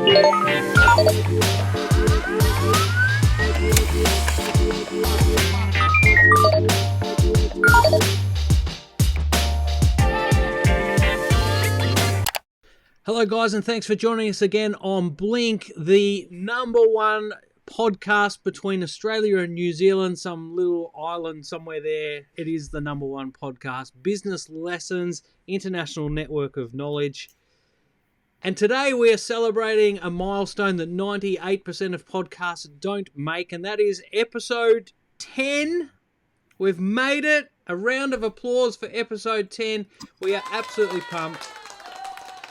Hello guys, and thanks for joining us again on Blink, the #1 podcast between Australia and New Zealand, some little island somewhere there. It is the #1 podcast, business lessons, international network of knowledge. And today we are celebrating a milestone that 98% of podcasts don't make, and that is episode 10. We've made it. A round of applause for episode 10. We are absolutely pumped.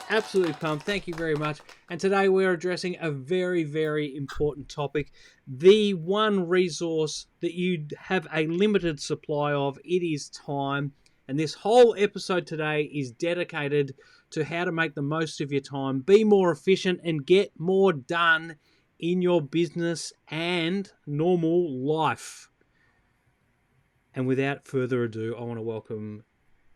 Absolutely pumped. Thank you very much. And today we're addressing a very, very important topic. The one resource that you have a limited supply of, it is time. And this whole episode today is dedicated to how to make the most of your time, be more efficient, and get more done in your business and normal life. And without further ado, I want to welcome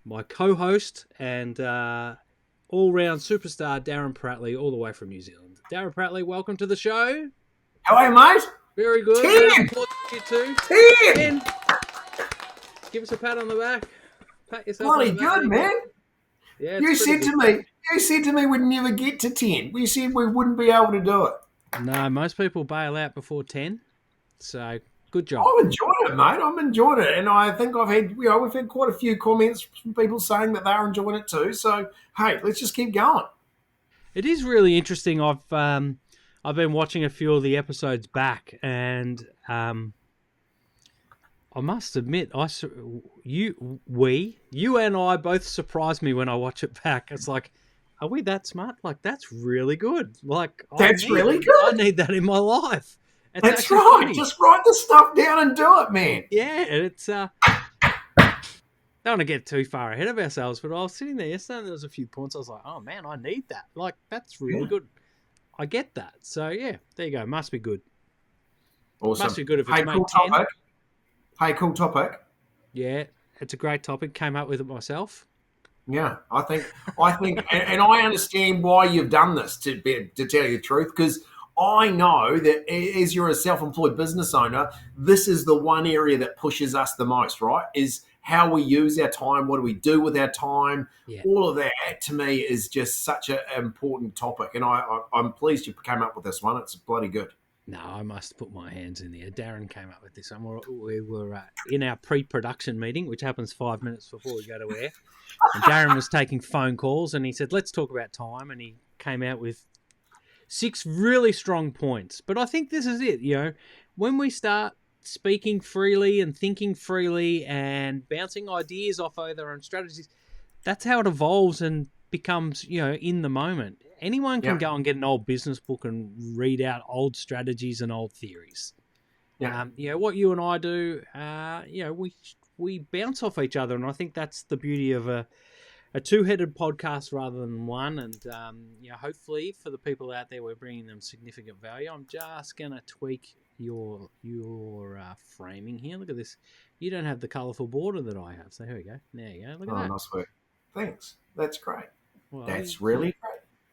my co-host and all-round superstar, Darren Pratley, all the way from New Zealand. Darren Pratley, welcome to the show. How are you, mate? Very good. 10! You too. 10! Give us a pat on the back. Pat yourself Bloody on the back. good, man. Yeah, You said to me we'd never get to 10. We said we wouldn't be able to do it. No, most people bail out before 10. So, good job. I've enjoyed it, mate. I've enjoyed it. And I think we've had quite a few comments from people saying that they're enjoying it too. So, hey, let's just keep going. It is really interesting. I've been watching a few of the episodes back, and I must admit, you and I both surprised me when I watch it back. It's like, are we that smart? Like, that's really good. Like, that's really good. I need that in my life. That's right. Funny. Just write the stuff down and do it, man. Yeah, it's don't want to get too far ahead of ourselves, but I was sitting there yesterday and there was a few points I was like, oh man, I need that. Like, that's really good. I get that. So yeah, there you go. Must be good. Awesome. Must be good if it's cool 10. Topic. Hey, cool topic. Yeah, it's a great topic. Came up with it myself. Yeah, I think, and I understand why you've done this, to tell you the truth, because I know that as you're a self-employed business owner, this is the one area that pushes us the most, right? Is how we use our time, what do we do with our time? Yeah. All of that, to me, is just such an important topic, and I'm pleased you came up with this one. It's bloody good. No, I must put my hands in there. Darren came up with this. We were in our pre-production meeting, which happens 5 minutes before we go to air. And Darren was taking phone calls, and he said, let's talk about time. And he came out with 6 really strong points. But I think this is it. You know, when we start speaking freely and thinking freely and bouncing ideas off other and strategies, that's how it evolves and becomes, in the moment. Anyone can go and get an old business book and read out old strategies and old theories. Yeah. What you and I do, we bounce off each other, and I think that's the beauty of a two-headed podcast rather than one. And hopefully for the people out there, we're bringing them significant value. I'm just gonna tweak your framing here. Look at this. You don't have the colourful border that I have. So here we go. There you go. Look at that. Nice work. Thanks. That's great. Well, that's really great.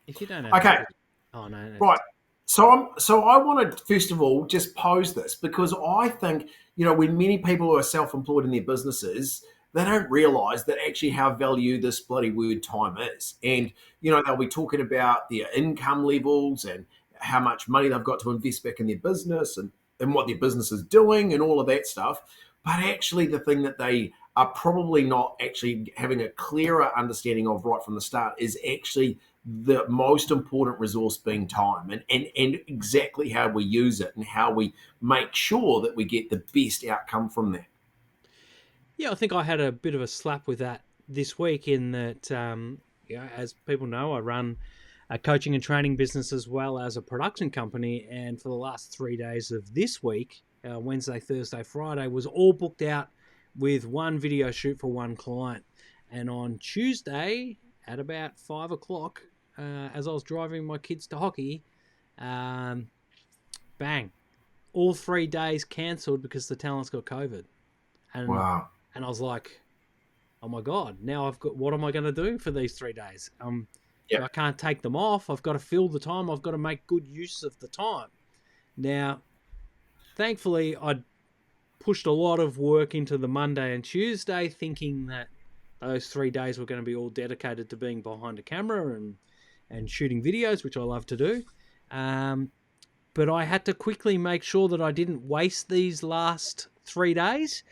If you don't have no. Right. So I want to first of all just pose this, because I think, when many people are self-employed in their businesses, they don't realise that actually how value this bloody word time is. And, they'll be talking about their income levels and how much money they've got to invest back in their business and what their business is doing and all of that stuff. But actually the thing that they are probably not actually having a clearer understanding of right from the start is actually the most important resource being time, and exactly how we use it and how we make sure that we get the best outcome from that. Yeah, I think I had a bit of a slap with that this week in that, as people know, I run a coaching and training business as well as a production company. And for the last 3 days of this week, Wednesday, Thursday, Friday, was all booked out with one video shoot for one client. And on Tuesday at about 5 o'clock, as I was driving my kids to hockey, bang, all 3 days cancelled because the talent's got COVID. And, wow. And I was like, oh my God, now what am I going to do for these 3 days? Yep. I can't take them off. I've got to fill the time. I've got to make good use of the time. Now, thankfully, I pushed a lot of work into the Monday and Tuesday, thinking that those 3 days were going to be all dedicated to being behind a camera and shooting videos, which I love to do. But I had to quickly make sure that I didn't waste these last 3 days.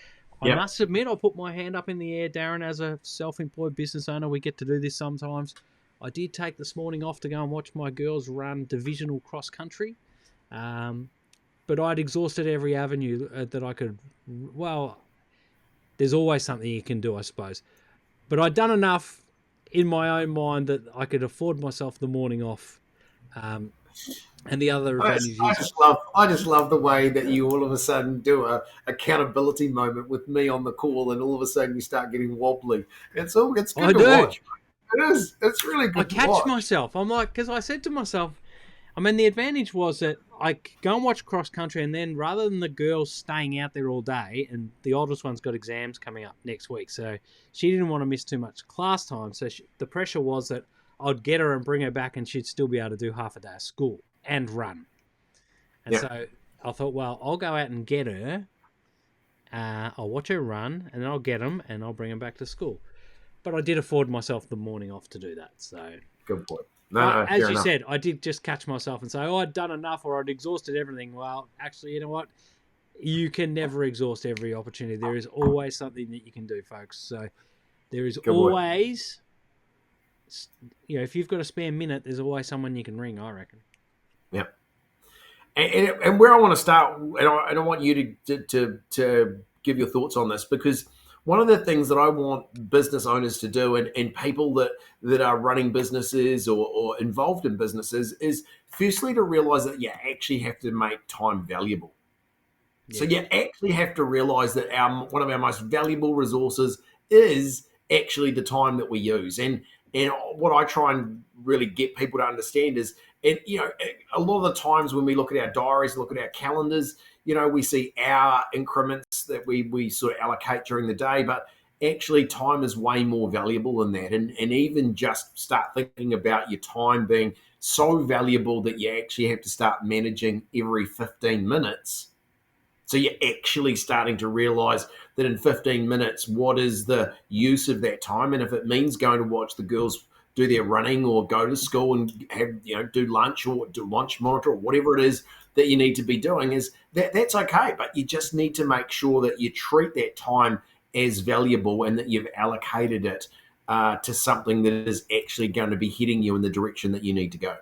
I must admit, I'll put my hand up in the air, Darren, as a self-employed business owner. We get to do this sometimes. I did take this morning off to go and watch my girls run divisional cross country. But I'd exhausted every avenue that I could. Well, there's always something you can do, I suppose. But I'd done enough in my own mind that I could afford myself the morning off. And the other advantage is... I just love the way that you all of a sudden do a accountability moment with me on the call, and all of a sudden you start getting wobbly. It's good to watch. It is. It's really good to watch. I catch myself. I'm like, because I said to myself, I mean, the advantage was that I could go and watch cross country, and then rather than the girls staying out there all day, and the oldest one's got exams coming up next week, so she didn't want to miss too much class time. So the pressure was that I'd get her and bring her back, and she'd still be able to do half a day of school and run. And so I thought, well, I'll go out and get her. I'll watch her run, and then I'll get them, and I'll bring them back to school. But I did afford myself the morning off to do that. So good point. As you said, I did just catch myself and say, I'd done enough or I'd exhausted everything. Well, actually, you know what? You can never exhaust every opportunity. There is always something that you can do, folks. So there is always, if you've got a spare minute, there's always someone you can ring, I reckon. Yep. And where I want to start, and I want you to give your thoughts on this, because one of the things that I want business owners to do, and people that are running businesses or involved in businesses, is firstly to realize that you actually have to make time valuable. Yeah. So you actually have to realize that one of our most valuable resources is actually the time that we use. And what I try and really get people to understand is, and a lot of the times when we look at our diaries, look at our calendars, we see hour increments that we sort of allocate during the day, but actually time is way more valuable than that. And even just start thinking about your time being so valuable that you actually have to start managing every 15 minutes. So you're actually starting to realize that in 15 minutes, what is the use of that time? And if it means going to watch the girls do their running or go to school and have, do lunch or do lunch monitor or whatever it is that you need to be doing, is that's okay. But you just need to make sure that you treat that time as valuable and that you've allocated it to something that is actually going to be heading you in the direction that you need to go.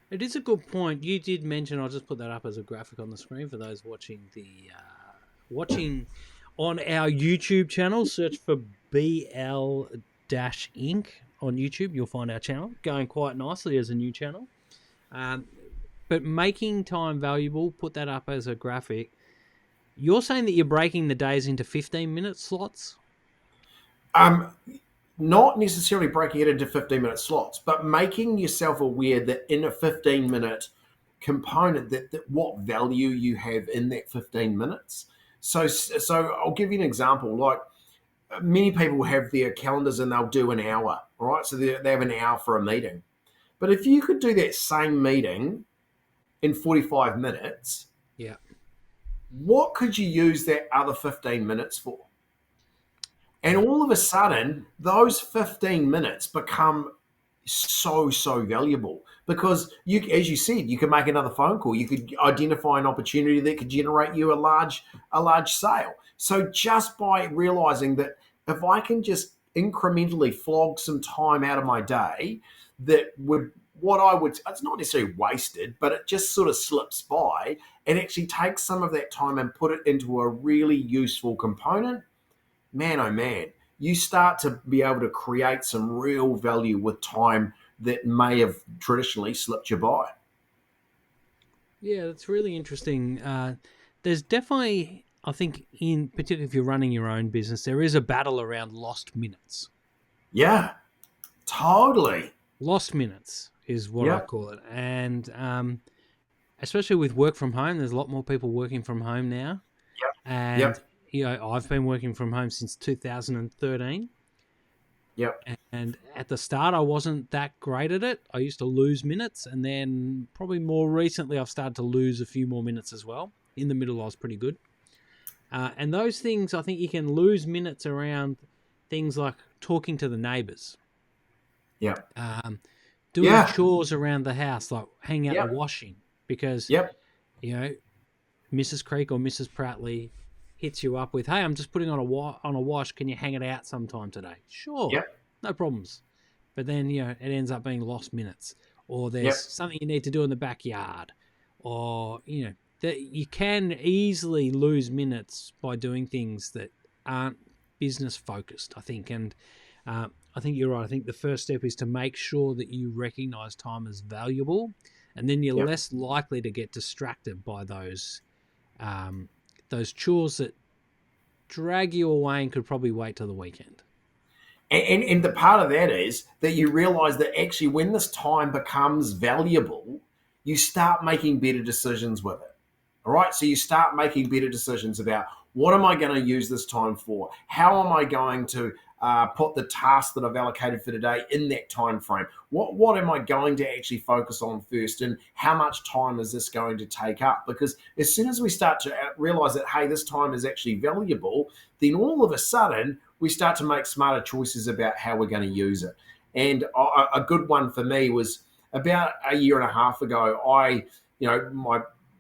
It is a good point. You did mention, I'll just put that up as a graphic on the screen for those watching on our YouTube channel. Search for BL-Inc. on YouTube. You'll find our channel going quite nicely as a new channel. But making time valuable, put that up as a graphic. You're saying that you're breaking the days into 15-minute slots? Not necessarily breaking it into 15-minute slots, but making yourself aware that in a 15-minute component, that what value you have in that 15 minutes. So I'll give you an example. Like, many people have their calendars and they'll do an hour, all right? So they have an hour for a meeting. But if you could do that same meeting in 45 minutes, what could you use that other 15 minutes for? And all of a sudden, those 15 minutes become so valuable, because as you said, you can make another phone call. You could identify an opportunity that could generate you a large sale. So just by realizing that if I can just incrementally flog some time out of my day, it's not necessarily wasted, but it just sort of slips by, and actually take some of that time and put it into a really useful component, man, oh man, you start to be able to create some real value with time that may have traditionally slipped you by. Yeah, that's really interesting. There's definitely, I think, particularly if you're running your own business, there is a battle around lost minutes. Yeah, totally. Lost minutes is what I call it. And especially with work from home, there's a lot more people working from home now. And I've been working from home since 2013. Yep. And at the start, I wasn't that great at it. I used to lose minutes, and then probably more recently, I've started to lose a few more minutes as well. In the middle, I was pretty good. And those things, I think you can lose minutes around things like talking to the neighbours. Yeah. Doing chores around the house, like hanging out the washing, because, you know, Mrs. Creek or Mrs. Pratley hits you up with, hey, I'm just putting on a wash. Can you hang it out sometime today? Sure. Yep. No problems. But then, it ends up being lost minutes, or there's something you need to do in the backyard, or, that you can easily lose minutes by doing things that aren't business focused, I think. And I think you're right. I think the first step is to make sure that you recognize time as valuable, and then you're less likely to get distracted by those chores that drag you away and could probably wait till the weekend. And the part of that is that you realize that actually when this time becomes valuable, you start making better decisions with it. All right. So you start making better decisions about what am I going to use this time for? How am I going to put the task that I've allocated for today in that time frame? What am I going to actually focus on first, and how much time is this going to take up? Because as soon as we start to realize that, hey, this time is actually valuable, then all of a sudden we start to make smarter choices about how we're going to use it. And a good one for me was about a year and a half ago.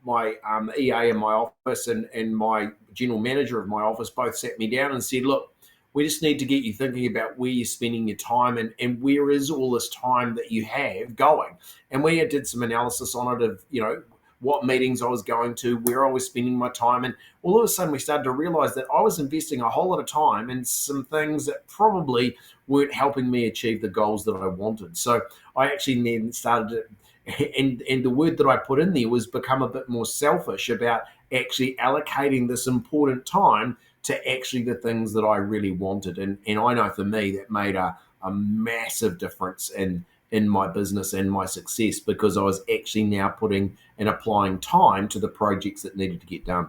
My EA in my office and my general manager of my office both sat me down and said, look, we just need to get you thinking about where you're spending your time and where is all this time that you have going. And we did some analysis on it of, what meetings I was going to, where I was spending my time. And all of a sudden we started to realize that I was investing a whole lot of time in some things that probably weren't helping me achieve the goals that I wanted. So I actually then started to, and the word that I put in there was become a bit more selfish about actually allocating this important time to actually the things that I really wanted. And I know for me that made a massive difference in my business and my success, because I was actually now putting and applying time to the projects that needed to get done.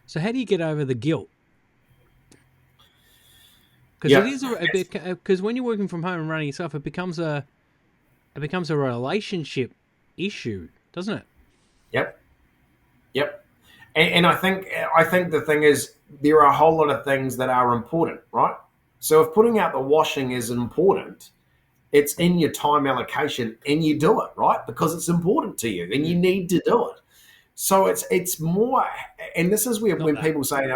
So how do you get over the guilt? Because it is a bit, because when you're working from home and running yourself, it becomes a relationship issue, doesn't it? Yep. And I think the thing is, there are a whole lot of things that are important, right? So if putting out the washing is important, it's in your time allocation and you do it, right? Because it's important to you and you need to do it. So it's more, and this is where when people say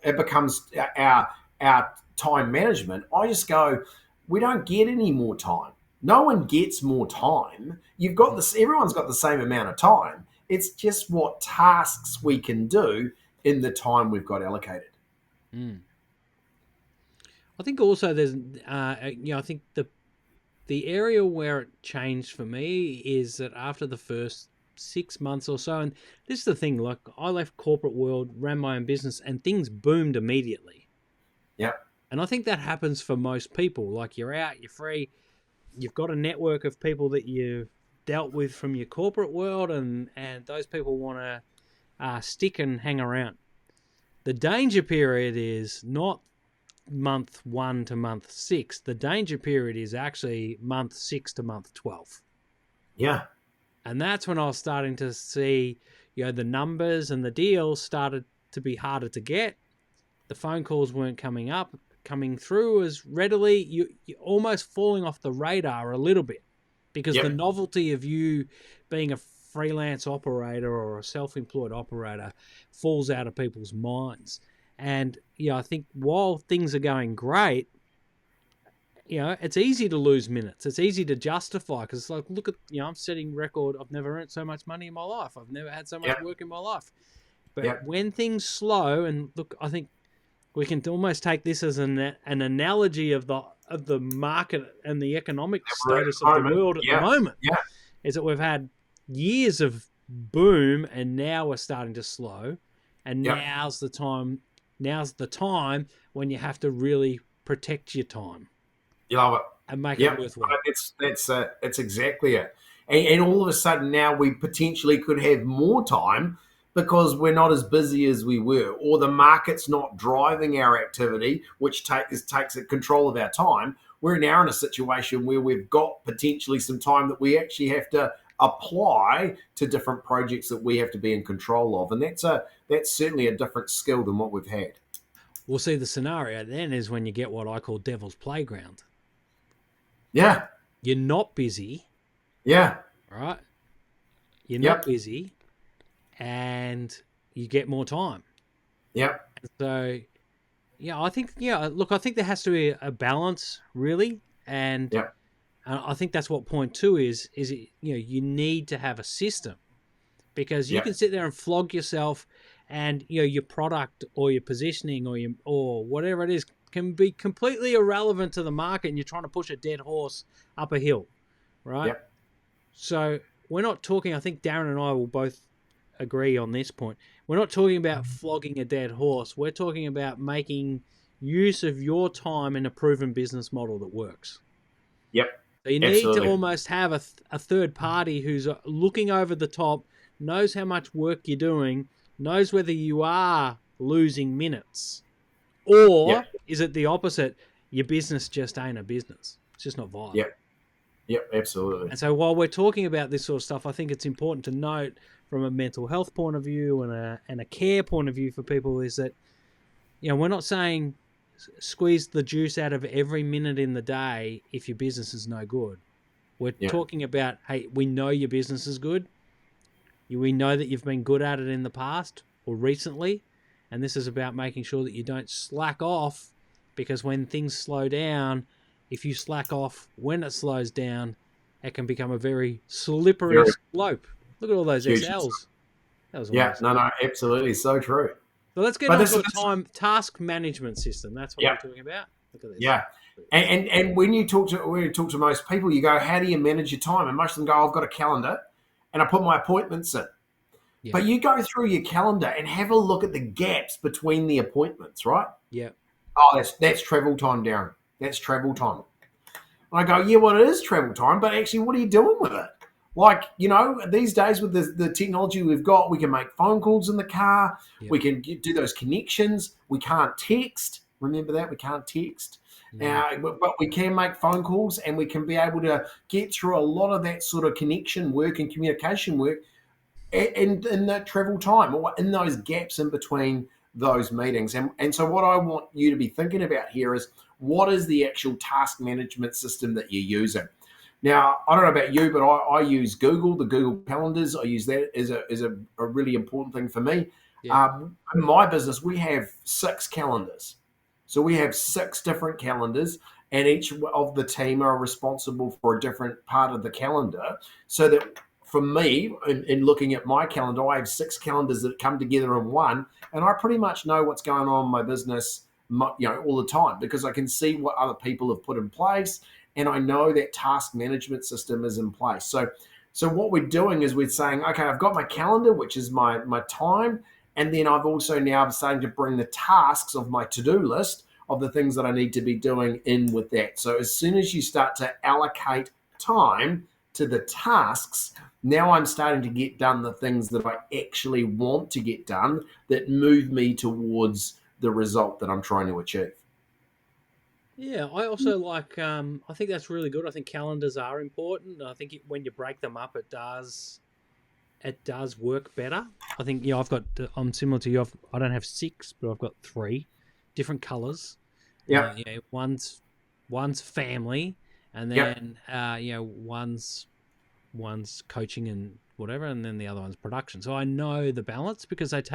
it becomes our time management, I just go, we don't get any more time. No one gets more time. You've got this, everyone's got the same amount of time. It's just what tasks we can do in the time we've got allocated. I think also there's, I think the area where it changed for me is that after the first 6 months or so, and this is the thing, like I left corporate world, ran my own business, and things boomed immediately. Yeah. And I think that happens for most people. Like you're out, you're free, you've got a network of people that you've dealt with from your corporate world, and those people want to stick and hang around. The danger period is not month 1 to month 6. The danger period is actually month 6 to month 12. Yeah. And that's when I was starting to see, the numbers and the deals started to be harder to get. The phone calls weren't coming through as readily. You're almost falling off the radar a little bit, because the novelty of you being a freelance operator or a self-employed operator falls out of people's minds. And, I think while things are going great, it's easy to lose minutes. It's easy to justify, because it's like, look at, I'm setting record. I've never earned so much money in my life. I've never had so much work in my life. But when things slow, and look, I think we can almost take this as an analogy of the market and the economic status of the world at the moment, is that we've had years of boom, and now we're starting to slow, and now's the time when you have to really protect your time. You love it. And make it worthwhile. That's exactly it. And all of a sudden now we potentially could have more time because we're not as busy as we were, or the market's not driving our activity, which takes control of our time. we're now in a situation where we've got potentially some time that we actually have to apply to different projects that we have to be in control of. And that's certainly a different skill than what we've had. We'll see. The scenario then is when you get what I call devil's playground. Yeah. You're not busy. Yeah. Right? You're not busy and you get more time. Yep. So, I think there has to be a balance, really. And I think that's what point 2 is you need to have a system, because you can sit there and flog yourself, and your product or your positioning or whatever it is can be completely irrelevant to the market, and you're trying to push a dead horse up a hill, right? Yep. So we're not talking, I think Darren and I will both agree on this point. We're not talking about flogging a dead horse. We're talking about making use of your time in a proven business model that works. Yep. So you need to almost have a third party who's looking over the top, knows how much work you're doing, knows whether you are losing minutes, or is it the opposite? Your business just ain't a business. It's just not viable. Yep, absolutely. And so while we're talking about this sort of stuff, I think it's important to note from a mental health point of view and a care point of view for people is that, we're not saying squeeze the juice out of every minute in the day if your business is no good. We're talking about, hey, we know your business is good. We know that you've been good at it in the past or recently. And this is about making sure that you don't slack off, because when things slow down, if you slack off when it slows down, it can become a very slippery slope. Look at all those SLs. That was amazing. No, absolutely. So true. So let's get on to a task management system. That's what we're talking about. Look at this. Yeah. And when you talk to most people, you go, how do you manage your time? And most of them go, I've got a calendar and I put my appointments in. Yeah. But you go through your calendar and have a look at the gaps between the appointments, right? Yeah. Oh, that's travel time, Darren. That's travel time. And I go, yeah, well, it is travel time, but actually, what are you doing with it? Like, these days with the technology we've got, we can make phone calls in the car. Yep. We can do those connections. We can't text. Remember that? We can't text. But we can make phone calls, and we can be able to get through a lot of that sort of connection work and communication work in that travel time, or in those gaps in between those meetings. And so what I want you to be thinking about here is, what is the actual task management system that you're using? Now, I don't know about you, but I use Google, the Google Calendars. I use that as a really important thing for me. Yeah. In my business, we have 6 calendars. So we have 6 different calendars, and each of the team are responsible for a different part of the calendar. So that for me, in looking at my calendar, I have 6 calendars that come together in one, and I pretty much know what's going on in my business, all the time, because I can see what other people have put in place. And I know that task management system is in place. So what we're doing is we're saying, okay, I've got my calendar, which is my time. And then I've also now starting to bring the tasks of my to-do list of the things that I need to be doing in with that. So as soon as you start to allocate time to the tasks, now I'm starting to get done the things that I actually want to get done that move me towards the result that I'm trying to achieve. Yeah, I also like, I think that's really good. I think calendars are important. I think when you break them up, it does work better. I think, I'm similar to you. I don't have 6, but I've got 3 different colors. Yeah. One's family, and then, one's coaching and whatever, and then the other one's production. So I know the balance, because it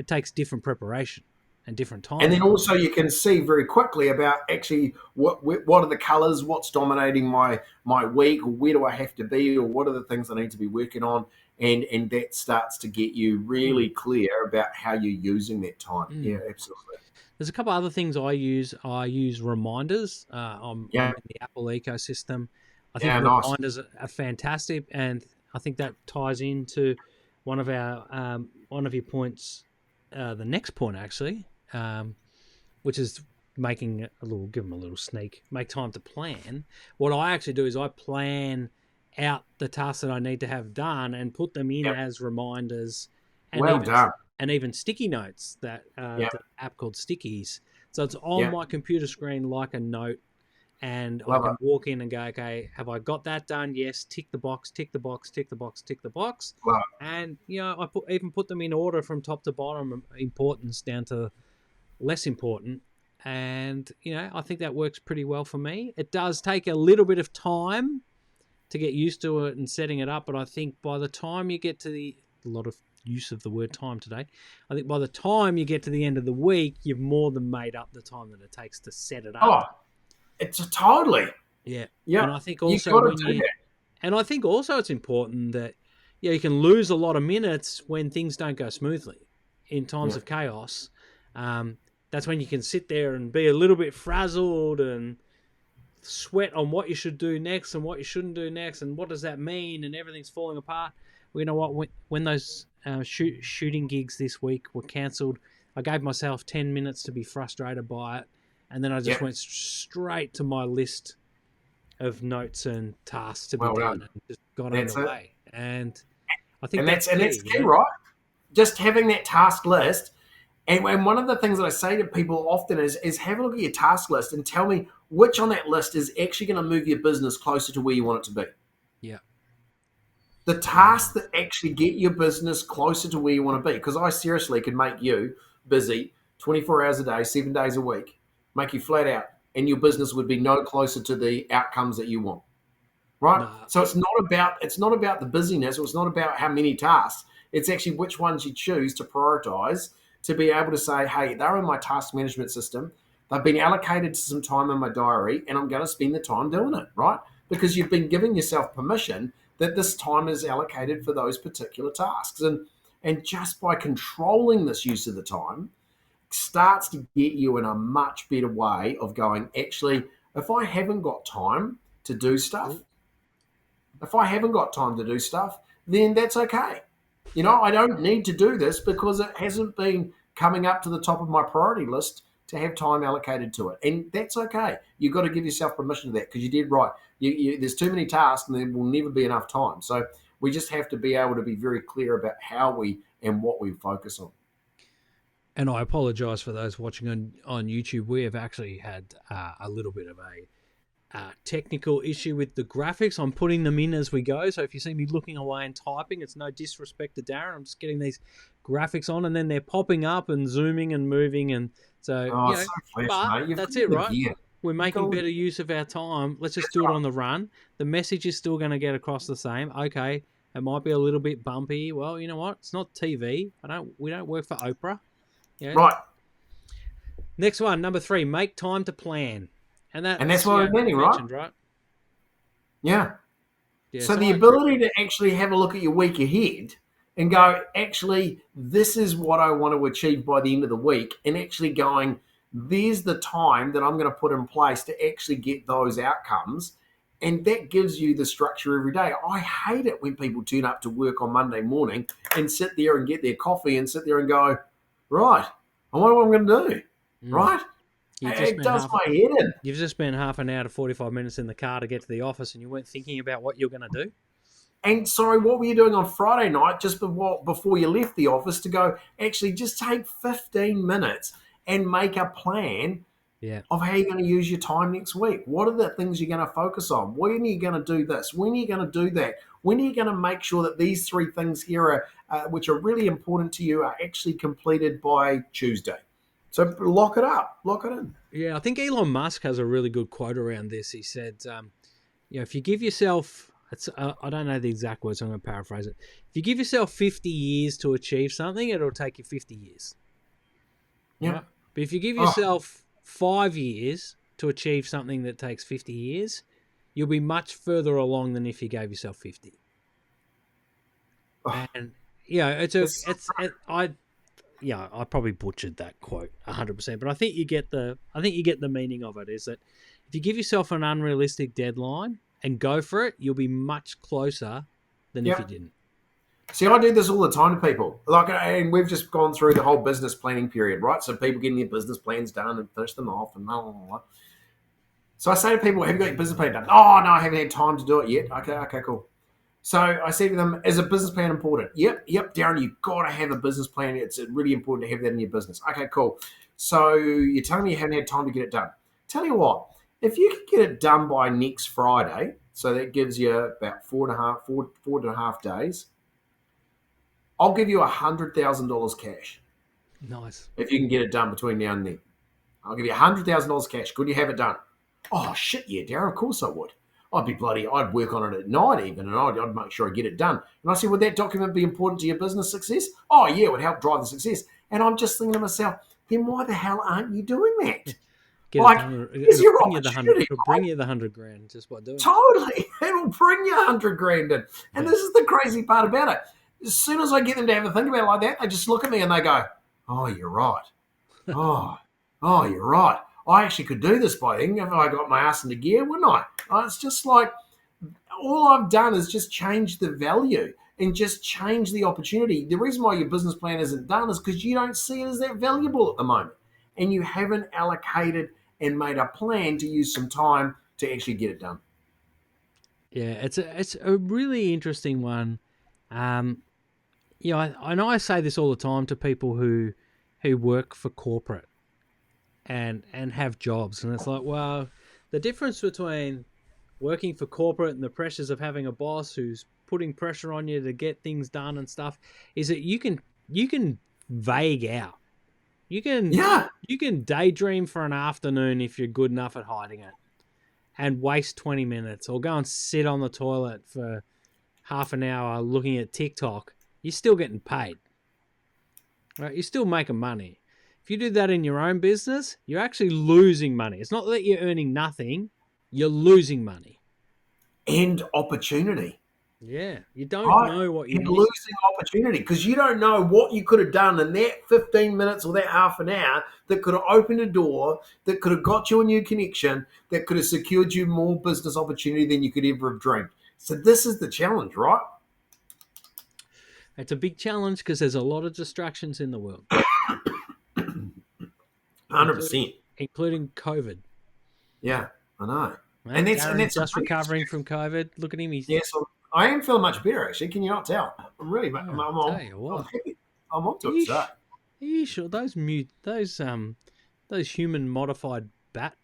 takes different preparation and different time. And then also you can see very quickly about actually what are the colors, what's dominating my week, or where do I have to be, or what are the things I need to be working on, and that starts to get you really clear about how you're using that time. Yeah, absolutely. There's a couple other things I use. I use reminders on the Apple ecosystem. I think reminders are fantastic, and I think that ties into one of your points, the next point actually, which is give them a little sneak, make time to plan. What I actually do is I plan out the tasks that I need to have done and put them in as reminders, and even sticky notes, that the app called Stickies. So it's on my computer screen like a note. And Love I can it. walk in and go, okay, have I got that done? Yes. Tick the box, tick the box, tick the box, tick the box. Love it. And, I even put them in order from top to bottom, importance down to less important. And, I think that works pretty well for me. It does take a little bit of time to get used to it and setting it up. But I think by the time you get to a lot of use of the word time today, I think by the time you get to the end of the week, you've more than made up the time that it takes to set it up. Oh, it's totally. Yeah. Yeah. And I think also and I think also it's important that you can lose a lot of minutes when things don't go smoothly in times of chaos. That's when you can sit there and be a little bit frazzled and sweat on what you should do next and what you shouldn't do next and what does that mean, and everything's falling apart. Well, you know what? When those shooting gigs this week were cancelled, I gave myself 10 minutes to be frustrated by it, and then I just went straight to my list of notes and tasks to be done and just got underway. And I think that's key, right? Just having that task list. And one of the things that I say to people often is have a look at your task list and tell me which on that list is actually going to move your business closer to where you want it to be. Yeah. The tasks that actually get your business closer to where you want to be. Because I seriously could make you busy 24 hours a day, 7 days a week, make you flat out, and your business would be no closer to the outcomes that you want. Right? No. So it's not about the busyness, or it's not about how many tasks. It's actually which ones you choose to prioritize, to be able to say, hey, they're in my task management system. They've been allocated to some time in my diary, and I'm going to spend the time doing it, right? Because you've been giving yourself permission that this time is allocated for those particular tasks. And just by controlling this use of the time, starts to get you in a much better way of going, actually, if I haven't got time to do stuff, then that's okay. I don't need to do this because it hasn't been coming up to the top of my priority list to have time allocated to it. And that's okay. You've got to give yourself permission to that, because you did right. There's too many tasks and there will never be enough time. So we just have to be able to be very clear about how we and what we focus on. And I apologize for those watching on YouTube. We have actually had a little bit of a technical issue with the graphics. I'm putting them in as we go, so if you see me looking away and typing, it's no disrespect to Darren. I'm just getting these graphics on, and then they're popping up and zooming and moving, and so but that's it, right? We're making better use of our time. Let's just do it on the run. The message is still going to get across the same. Okay, it might be a little bit bumpy. Well, you know what? It's not TV. We don't work for Oprah. Yeah. Right. Next one, number 3, make time to plan. And that's what I'm meaning, right? Yeah. So the ability to actually have a look at your week ahead and go, actually, this is what I want to achieve by the end of the week, and actually going, there's the time that I'm going to put in place to actually get those outcomes, and that gives you the structure every day. I hate it when people turn up to work on Monday morning and sit there and get their coffee and sit there and go, right, I wonder what I'm going to do, right? It does my head in. You've just spent half an hour to 45 minutes in the car to get to the office, and you weren't thinking about what you're going to do? And sorry, what were you doing on Friday night just before you left the office to go, actually just take 15 minutes and make a plan of how you're going to use your time next week? What are the things you're going to focus on? When are you going to do this? When are you going to do that? When are you going to make sure that these 3 things here, which are really important to you, are actually completed by Tuesday? So lock it up, lock it in. Yeah, I think Elon Musk has a really good quote around this. He said, if you give yourself, I don't know the exact words, so I'm going to paraphrase it. If you give yourself 50 years to achieve something, it'll take you 50 years. Yeah. Right? But if you give yourself 5 years to achieve something that takes 50 years, you'll be much further along than if you gave yourself 50. And I probably butchered that quote 100%, but I think you get the meaning of it. Is that if you give yourself an unrealistic deadline and go for it, you'll be much closer than if you didn't. See, I do this all the time to people. And we've just gone through the whole business planning period, right? So people getting their business plans done and finish them off and blah, blah, blah. So I say to people, have you got your business plan done? Oh, no, I haven't had time to do it yet. Okay, cool. So I say to them, is a business plan important? Yep, Darren, you've got to have a business plan. It's really important to have that in your business. Okay, cool. So you're telling me you haven't had time to get it done. Tell you what, If you could get it done by next Friday, so that gives you about four and a half days, I'll give you $100,000 cash Nice. if you can get it done between now and then. I'll give you $100,000 cash. Could you have it done? Oh, shit, yeah, Darren, of course I would. I'd work on it at night even, and I'd make sure I get it done. And I said, would that document be important to your business success? Oh, yeah, it would help drive the success. And I'm just thinking to myself, then why the hell aren't you doing that? Get like, it's your bring opportunity. It'll bring you the $100,000 just by doing it. Totally. It'll bring you $100,000 in. And this is the crazy part about it. As soon as I get them to have a think about it like that, they just look at me and they go, oh, you're right. Oh, you're right. I actually could do this by then if I got my ass into gear, wouldn't I? It's just like all I've done is just change the value and just change the opportunity. The reason why your business plan isn't done is because you don't see it as that valuable at the moment. And you haven't allocated and made a plan to use some time to actually get it done. Yeah, it's a really interesting one. You know, I know I say this all the time to people who work for corporate and have jobs, and it's like, well, the difference between working for corporate and the pressures of having a boss who's putting pressure on you to get things done and stuff is that you can vague out. You can daydream for an afternoon if you're good enough at hiding it, and waste 20 minutes, or go and sit on the toilet for half an hour looking at TikTok. You're still getting paid, right? You're still making money. If you do that in your own business, you're actually losing money. It's not that you're earning nothing, you're losing money. And opportunity. Yeah, you don't know what you're losing opportunity because you don't know what you could have done in that 15 minutes or that half an hour that could have opened a door, that could have got you a new connection, that could have secured you more business opportunity than you could ever have dreamed. So this is the challenge, right? It's a big challenge because there's a lot of distractions in the world. 100%. Including COVID. Yeah, I know. And that's just recovering from COVID. Look at him. Yes, I am feeling much better, actually. Can you not tell? I'm really, I'm happy. I'm on to it, sir. Are you sure those human modified bat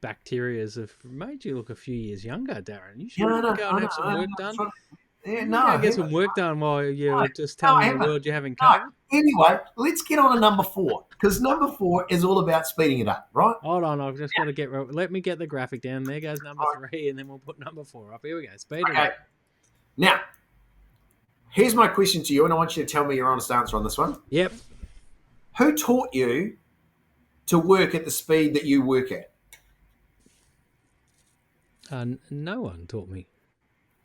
bacterias have made you look a few years younger, Darren? You should go and have some work done. Get some work done while you're just telling the world you're having COVID. Anyway, let's get on to number 4, because number 4 is all about speeding it up, right? Hold on, I've just got to let me get the graphic down. There goes number 3, and then we'll put number 4 up. Here we go. Speed it up. Now, here's my question to you, and I want you to tell me your honest answer on this one. Yep. Who taught you to work at the speed that you work at? No one taught me.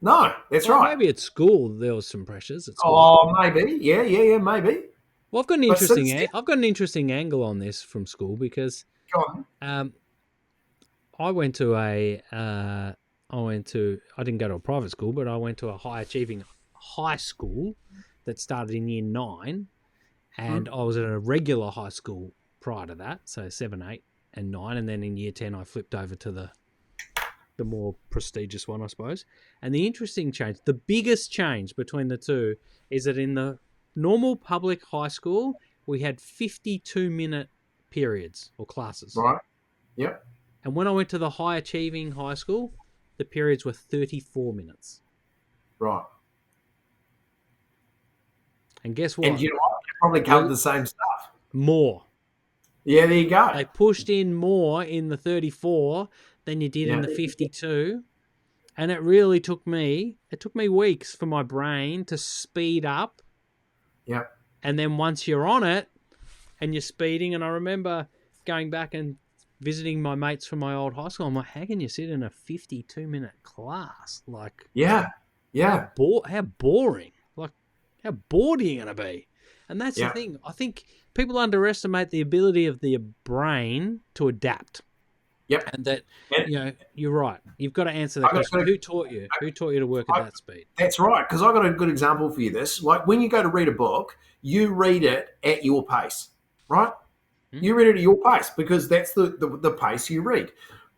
No, that's right. Maybe at school there was some pressures. At school. Oh, maybe. Yeah, maybe. Well, I've got an interesting angle on this from school because I didn't go to a private school, but I went to a high achieving high school that started in year 9, and I was at a regular high school prior to that, so 7, 8, and 9, and then in year 10 I flipped over to the more prestigious one, I suppose. And the interesting change, the biggest change between the two, is that in the normal public high school we had 52-minute periods or classes. Right. Yep. And when I went to the high achieving high school, the periods were 34 minutes. Right. And guess what? And you know what? They probably covered the same stuff. More. Yeah, there you go. They pushed in more in the 34 than you did in the 52. And it really took me weeks for my brain to speed up. Yep. And then once you're on it and you're speeding, and I remember going back and visiting my mates from my old high school, I'm like, how can you sit in a 52-minute class? Like, yeah. How boring. Like, how bored are you going to be? And that's the thing. I think people underestimate the ability of the brain to adapt. Yep. And that, you're right. You've got to answer that question. Who taught you? Who taught you to work at that speed? That's right, because I've got a good example for you this. Like, when you go to read a book, you read it at your pace, right? Mm-hmm. You read it at your pace because that's the pace you read.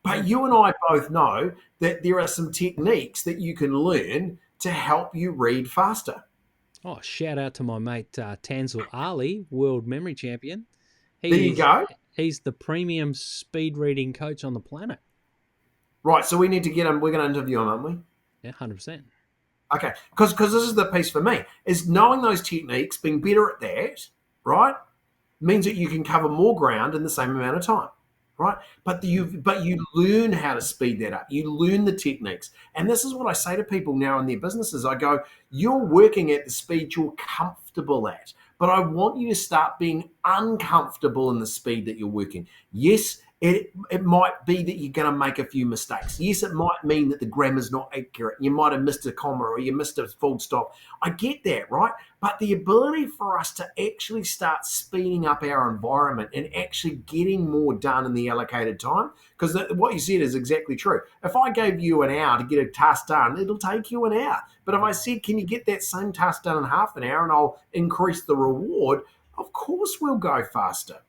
But you and I both know that there are some techniques that you can learn to help you read faster. Oh, shout out to my mate Tanzil Ali, world memory champion. There you go. He's the premium speed reading coach on the planet. Right. So we need to get him. We're going to interview him, aren't we? Yeah, 100%. Okay. Because this is the piece for me, is knowing those techniques, being better at that, right, means that you can cover more ground in the same amount of time. Right, but you learn how to speed that up. You learn the techniques, and this is what I say to people now in their businesses. I go, you're working at the speed you're comfortable at, but I want you to start being uncomfortable in the speed that you're working. Yes, it might be that you're going to make a few mistakes. Yes, it might mean that the grammar's not accurate. You might have missed a comma or you missed a full stop. I get that, right? But the ability for us to actually start speeding up our environment and actually getting more done in the allocated time, because what you said is exactly true. If I gave you an hour to get a task done, it'll take you an hour. But if I said, can you get that same task done in half an hour and I'll increase the reward, of course we'll go faster.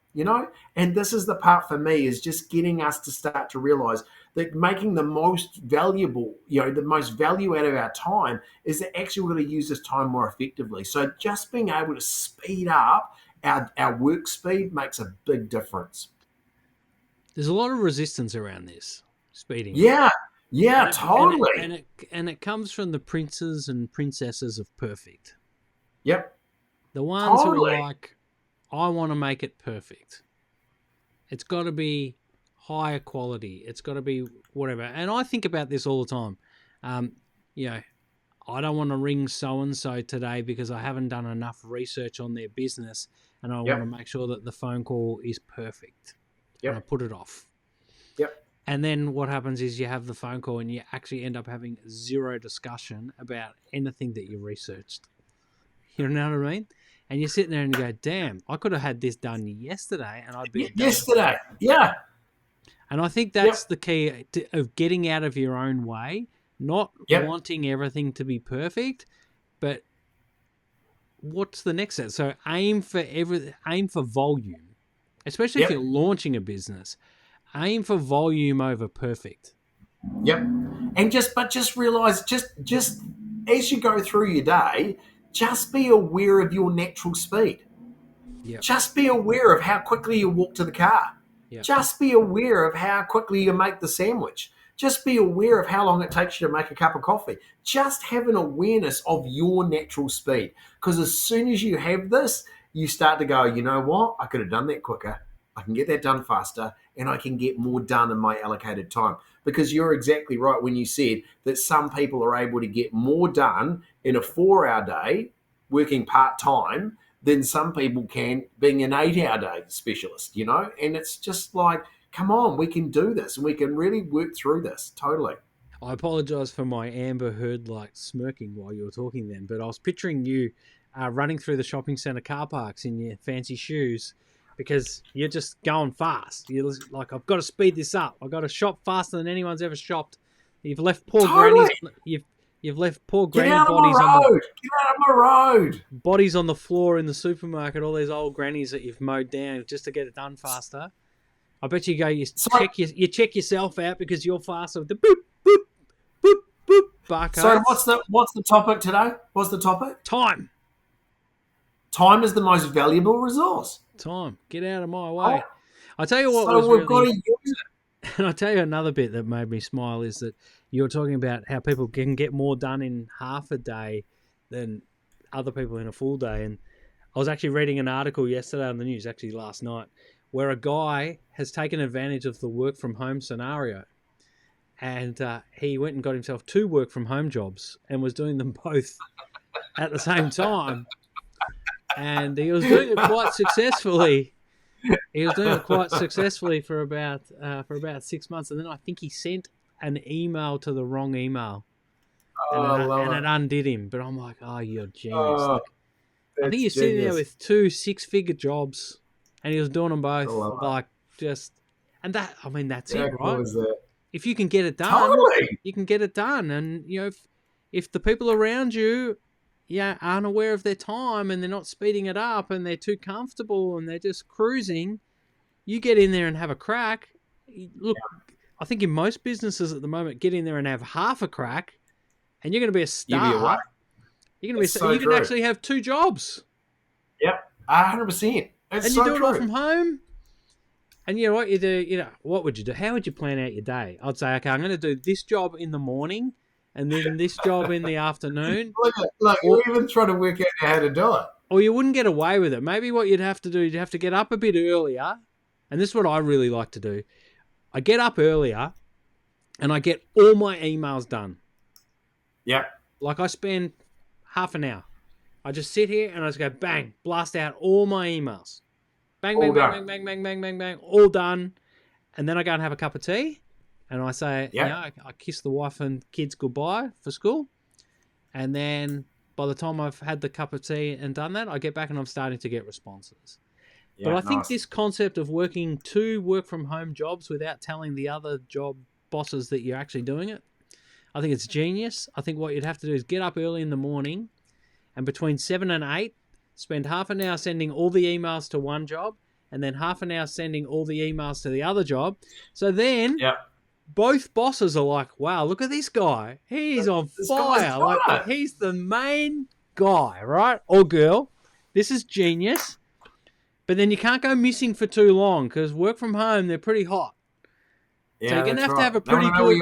And this is the part for me, is just getting us to start to realize that making the most valuable, the most value out of our time is that actually we're going to use this time more effectively. So just being able to speed up our work speed makes a big difference. There's a lot of resistance around this speeding. Yeah, totally. And it comes from the princes and princesses of perfect. Yep. The ones who are like, I want to make it perfect. It's got to be higher quality. It's got to be whatever. And I think about this all the time. I don't want to ring so-and-so today because I haven't done enough research on their business, and I want to make sure that the phone call is perfect. Yep. And I put it off. Yep. And then what happens is you have the phone call and you actually end up having zero discussion about anything that you researched. You know what I mean? And you're sitting there and you go, damn, I could have had this done yesterday and I'd be yesterday. Yeah. And I think that's the key of getting out of your own way, not wanting everything to be perfect, but what's the next step? So aim for volume, especially if you're launching a business. Aim for volume over perfect. Yep. And just realize, just as you go through your day, just be aware of your natural speed. Yep. Just be aware of how quickly you walk to the car. Yep. Just be aware of how quickly you make the sandwich. Just be aware of how long it takes you to make a cup of coffee. Just have an awareness of your natural speed. Because as soon as you have this, you start to go, you know what? I could have done that quicker. I can get that done faster, and I can get more done in my allocated time. Because you're exactly right when you said that some people are able to get more done in a 4-hour day working part-time than some people can being an 8-hour day specialist, And it's just like, come on, we can do this, and we can really work through this. Totally. I apologise for my Amber Heard-like smirking while you were talking then, but I was picturing you running through the shopping centre car parks in your fancy shoes, because you're just going fast. You're like, I've got to speed this up. I've got to shop faster than anyone's ever shopped. You've left poor grannies. You've left poor granny bodies on the Get out of my road. Bodies on the floor in the supermarket. All these old grannies that you've mowed down just to get it done faster. I bet you go. You check yourself out because you're faster with the boop boop boop boop barcode. So what's the topic today? What's the topic? Time. Time is the most valuable resource. Time. Get out of my way. I tell you what. So we've got to use it. And I'll tell you another bit that made me smile is that you were talking about how people can get more done in half a day than other people in a full day. And I was actually reading an article yesterday on the news, actually last night, where a guy has taken advantage of the work from home scenario. And he went and got himself 2 work from home jobs and was doing them both at the same time. And he was doing it quite successfully. He was doing it quite successfully for about 6 months, and then I think he sent an email to the wrong email, and it undid him. But I'm like, oh, you're genius! I think he's sitting there with 2 6-figure jobs, and he was doing them both. That's it, right? If you can get it done, you can get it done, and if the people around you aren't aware of their time and they're not speeding it up and they're too comfortable and they're just cruising, you get in there and have a crack. Look, I think in most businesses at the moment, get in there and have half a crack and you're going to be a star. You can actually have 2 jobs. Yep, 100%. And you do it all from home. And you know what you do? What would you do? How would you plan out your day? I'd say, okay, I'm going to do this job in the morning, and then this job in the afternoon. Look, you're even trying to work out how to do it. Or you wouldn't get away with it. Maybe what you'd have to do, you'd have to get up a bit earlier. And this is what I really like to do. I get up earlier, and I get all my emails done. Yeah. Like I spend half an hour. I just sit here and I just go bang, blast out all my emails. Bang, bang, bang, bang, bang, bang, bang, bang, all done. And then I go and have a cup of tea. And I say, I kiss the wife and kids goodbye for school. And then by the time I've had the cup of tea and done that, I get back and I'm starting to get responses. Yeah, but I think this concept of working 2 work-from-home jobs without telling the other job bosses that you're actually doing it, I think it's genius. I think what you'd have to do is get up early in the morning, and between 7 and 8, spend half an hour sending all the emails to one job, and then half an hour sending all the emails to the other job. So then both bosses are like, wow, look at this guy. He's on fire. Like, he's the main guy, right? Or girl. This is genius. But then you can't go missing for too long because work from home, they're pretty hot. Yeah, so you're going to have to have a pretty good...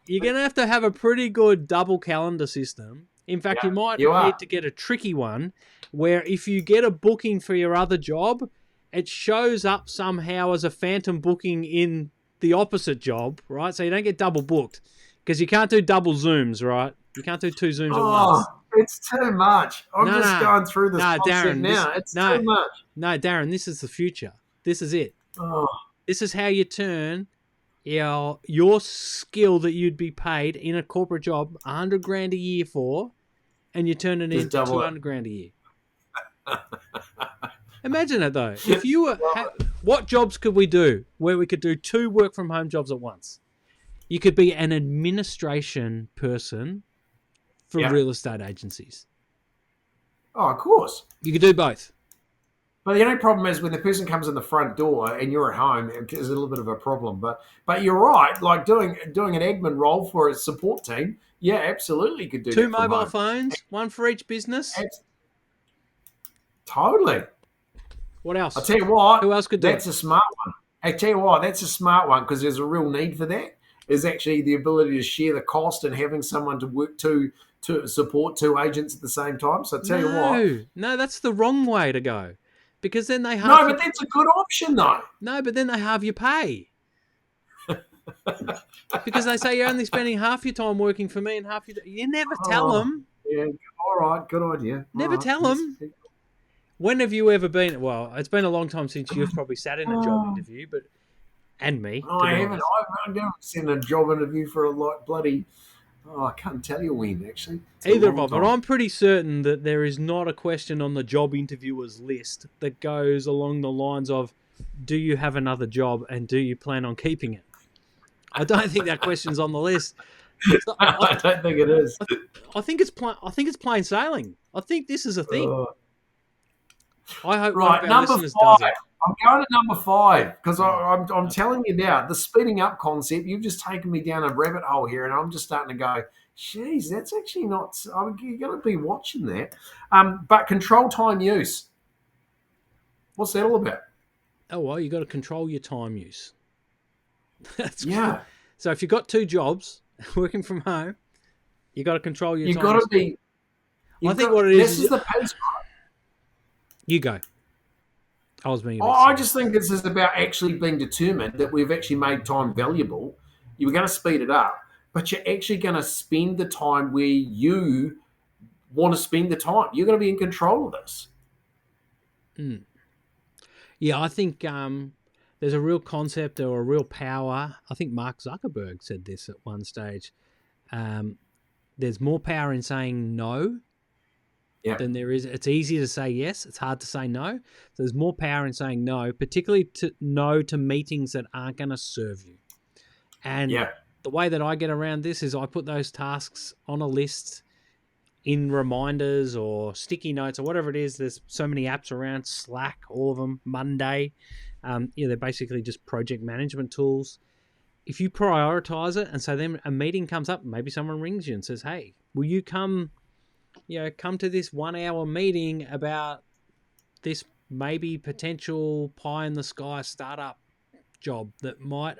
You're going to have to have a pretty good double calendar system. In fact, you might need to get a tricky one where if you get a booking for your other job, it shows up somehow as a phantom booking in the opposite job, right? So you don't get double booked because you can't do double Zooms, right? You can't do 2 Zooms at once. It's too much. I'm just going through this concept Darren, now. It's too much. No, Darren, this is the future. This is it. This is how you turn your skill that you'd be paid in a corporate job $100,000 a year for, and you turn it into $200,000 a year. Imagine it though. If you were, what jobs could we do where we could do 2 work from home jobs at once? You could be an administration person for real estate agencies. Oh, of course. You could do both. But the only problem is when the person comes in the front door and you're at home, it's a little bit of a problem. But you're right. Like doing an admin role for a support team, absolutely could do 2 mobile phones, 1 for each business. Totally. What else? I'll tell you what. Who else could do That's a smart one. I tell you what, that's a smart one because there's a real need for that. Is actually the ability to share the cost and having someone to work to support 2 agents at the same time. So I tell you what. No, that's the wrong way to go. Because then they halve... No, but that's a good option, though. No, but then they halve your pay. Because they say you're only spending half your time working for me and half your... You never tell them. Yeah, all right, good idea. Never tell them. When have you ever been... Well, it's been a long time since you've probably sat in a job interview, but... And me. I haven't. I've never seen a job interview for a bloody... I can't tell you when, actually. Either of them, but I'm pretty certain that there is not a question on the job interviewer's list that goes along the lines of, do you have another job and do you plan on keeping it? I don't think that question's on the list. So I don't think it is. I think it's plain sailing. I think this is a thing. I hope one of our listeners does it. I'm going to number 5 because I'm telling you now, the speeding up concept, you've just taken me down a rabbit hole here and I'm just starting to go, geez, that's actually not, you're going to be watching that. But control time use. What's that all about? Oh, well, you got to control your time use. That's cool. So if you've got 2 jobs working from home, you got to control your time. You've got to be. I think what it is. This is the pace. You go. I just think this is about actually being determined that we've actually made time valuable. You're going to speed it up, but you're actually going to spend the time where you want to spend the time. You're going to be in control of this. Yeah, I think there's a real concept or a real power. I think Mark Zuckerberg said this at one stage. There's more power in saying no than there is. It's easier to say yes. It's hard to say no. So there's more power in saying no, particularly to no to meetings that aren't going to serve you. And the way that I get around this is I put those tasks on a list in reminders or sticky notes or whatever it is. There's so many apps around, Slack, all of them, Monday. They're basically just project management tools. If you prioritize it and so then a meeting comes up, maybe someone rings you and says, hey, will you come to this 1 hour meeting about this maybe potential pie in the sky startup job that might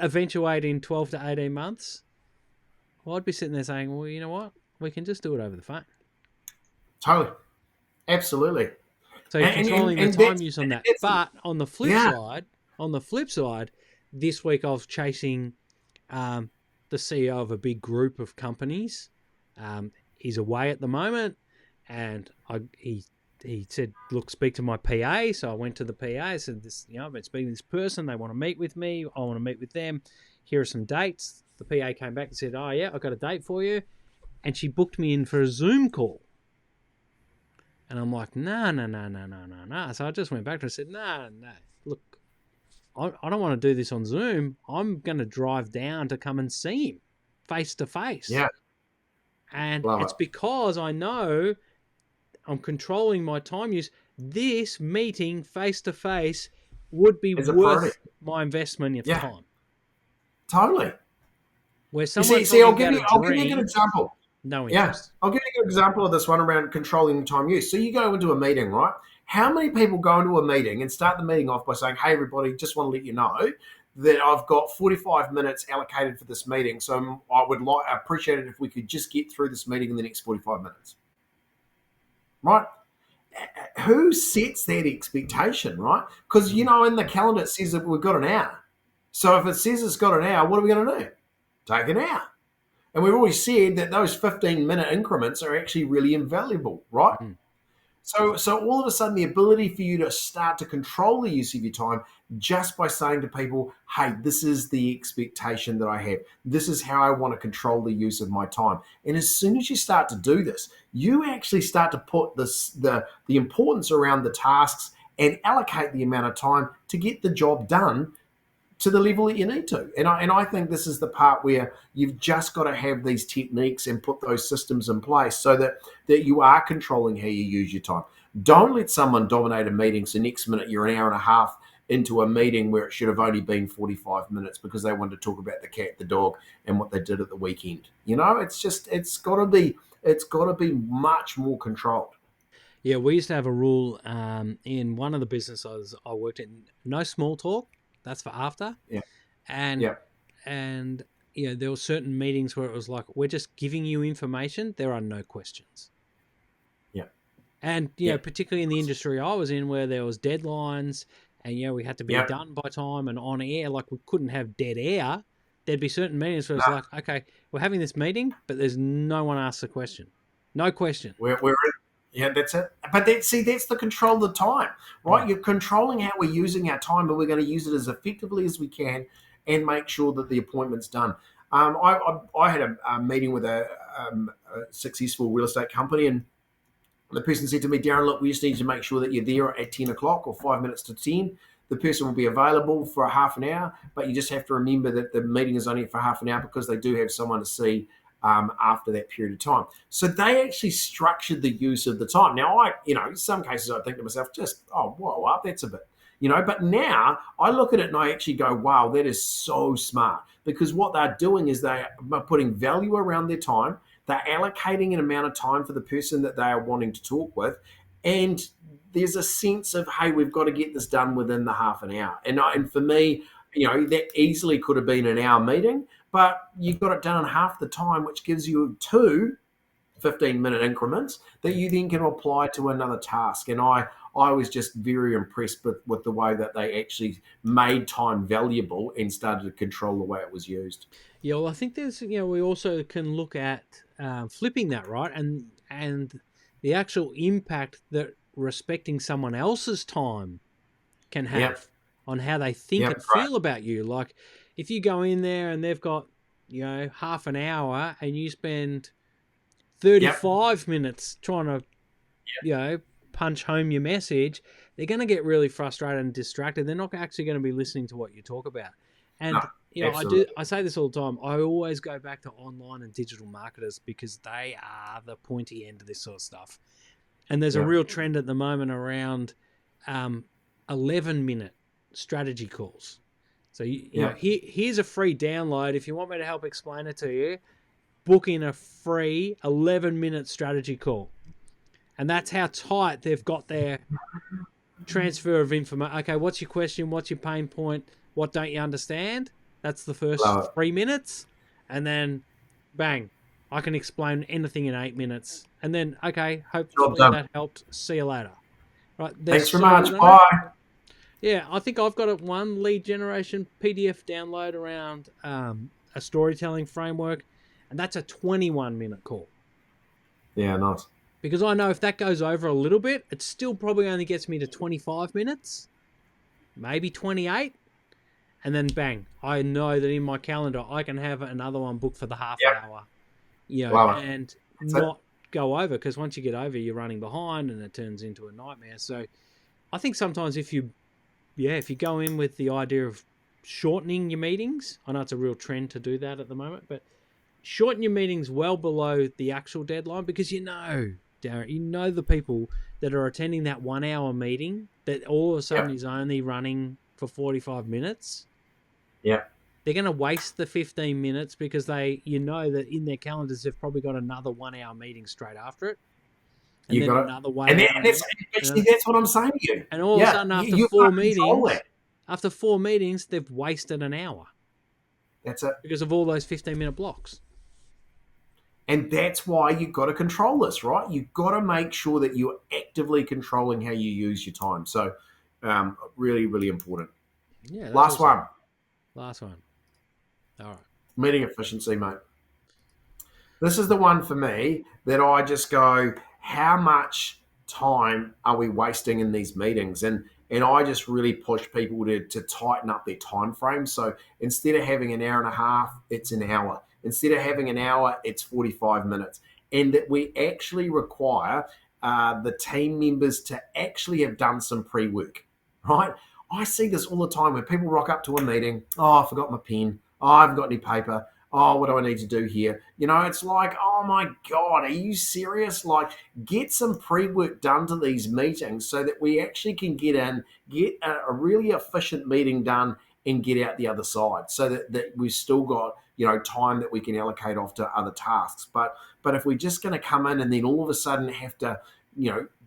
eventuate in 12 to 18 months, well, I'd be sitting there saying, well, you know what? We can just do it over the phone. Totally. Absolutely. So you're controlling the time use on that. But on the flip side, this week I was chasing the CEO of a big group of companies. He's away at the moment, and he said, look, speak to my PA. So I went to the PA. I said, I've been speaking to this person. They want to meet with me. I want to meet with them. Here are some dates. The PA came back and said, oh, yeah, I've got a date for you. And she booked me in for a Zoom call. And I'm like, no. So I just went back to her and said, no. Look, I don't want to do this on Zoom. I'm going to drive down to come and see him face to face. Yeah. And it's because I know I'm controlling my time use. This meeting face to face would be worth my investment of time. Totally. Where someone I'll give you an example. No interest. I'll give you an example of this one around controlling time use. So you go into a meeting, right? How many people go into a meeting and start the meeting off by saying, hey, everybody, just want to let you know that I've got 45 minutes allocated for this meeting. So I appreciate it if we could just get through this meeting in the next 45 minutes. Right? Who sets that expectation, right? Because, in the calendar it says that we've got an hour. So if it says it's got an hour, what are we going to do? Take an hour. And we've always said that those 15-minute increments are actually really invaluable, right? Mm. So all of a sudden, the ability for you to start to control the use of your time just by saying to people, hey, this is the expectation that I have. This is how I want to control the use of my time. And as soon as you start to do this, you actually start to put the importance around the tasks and allocate the amount of time to get the job done to the level that you need to. And I think this is the part where you've just got to have these techniques and put those systems in place so that you are controlling how you use your time. Don't let someone dominate a meeting so next minute you're an hour and a half into a meeting where it should have only been 45 minutes because they wanted to talk about the cat, the dog, and what they did at the weekend. It's got to be much more controlled. Yeah, we used to have a rule in one of the businesses I worked in, no small talk. That's for after. Yeah. And there were certain meetings where it was like, we're just giving you information. There are no questions. Yeah. And, particularly in the industry I was in where there was deadlines and, we had to be done by time and on air, like we couldn't have dead air. There'd be certain meetings where it's like, okay, we're having this meeting, but there's no one asks a question. No question. Yeah, that's it. But that's the control of the time, right? Yeah. You're controlling how we're using our time, but we're going to use it as effectively as we can and make sure that the appointment's done. I had a meeting with a successful real estate company, and the person said to me, Darren, look, we just need to make sure that you're there at 10 o'clock or 5 minutes to 10. The person will be available for a half an hour, but you just have to remember that the meeting is only for half an hour because they do have someone to see after that period of time. So they actually structured the use of the time. Now, in some cases I think to myself, that's a bit, but now I look at it and I actually go, wow, that is so smart, because what they're doing is they are putting value around their time. They're allocating an amount of time for the person that they are wanting to talk with. And there's a sense of, hey, we've got to get this done within the half an hour. And for me, that easily could have been an hour meeting, but you got it done in half the time, which gives you 2 15-minute increments that you then can apply to another task. And I was just very impressed with the way that they actually made time valuable and started to control the way it was used. Yeah, well, I think there's, we also can look at flipping that, right? And the actual impact that respecting someone else's time can have on how they think and feel about you. Like if you go in there and they've got, half an hour and you spend 35 minutes trying to, punch home your message, they're going to get really frustrated and distracted. They're not actually going to be listening to what you talk about. And, I say this all the time. I always go back to online and digital marketers because they are the pointy end of this sort of stuff. And there's a real trend at the moment around 11-minute strategy calls. So here's a free download. If you want me to help explain it to you, book in a free 11-minute strategy call. And that's how tight they've got their transfer of information. Okay, what's your question? What's your pain point? What don't you understand? That's the first 3 minutes. And then, bang, I can explain anything in 8 minutes. And then, okay, hopefully that helped. See you later. Right, thanks very much. Bye. Yeah, I think I've got one lead generation PDF download around a storytelling framework, and that's a 21-minute call. Yeah, nice. Because I know if that goes over a little bit, it still probably only gets me to 25 minutes, maybe 28, and then bang, I know that in my calendar I can have another one booked for the half hour, and not go over, because once you get over, you're running behind and it turns into a nightmare. So I think sometimes if you go in with the idea of shortening your meetings, I know it's a real trend to do that at the moment, but shorten your meetings well below the actual deadline, because Darren, the people that are attending that 1 hour meeting that all of a sudden is only running for 45 minutes. Yeah. They're going to waste the 15 minutes because that in their calendars they've probably got another 1 hour meeting straight after it. And you then got another 1 hour. And that's what I'm saying to you. And all of a sudden after 4 meetings, they've wasted an hour. That's it. Because of all those 15-minute blocks. And that's why you've got to control this, right? You've got to make sure that you're actively controlling how you use your time. So really, really important. Yeah. Last one. All right. Meeting efficiency, mate. This is the one for me that I just go, how much time are we wasting in these meetings? And I just really push people to tighten up their time frame. So instead of having an hour and a half, it's an hour. Instead of having an hour, it's 45 minutes. And that we actually require the team members to actually have done some pre-work, right? I see this all the time when people rock up to a meeting. Oh, I forgot my pen. Oh, I haven't got any paper. Oh, what do I need to do here? It's like, oh my God, are you serious? Like, get some pre-work done to these meetings so that we actually can get in, get a really efficient meeting done and get out the other side, so that we've still got, time that we can allocate off to other tasks. But if we're just going to come in and then all of a sudden have to,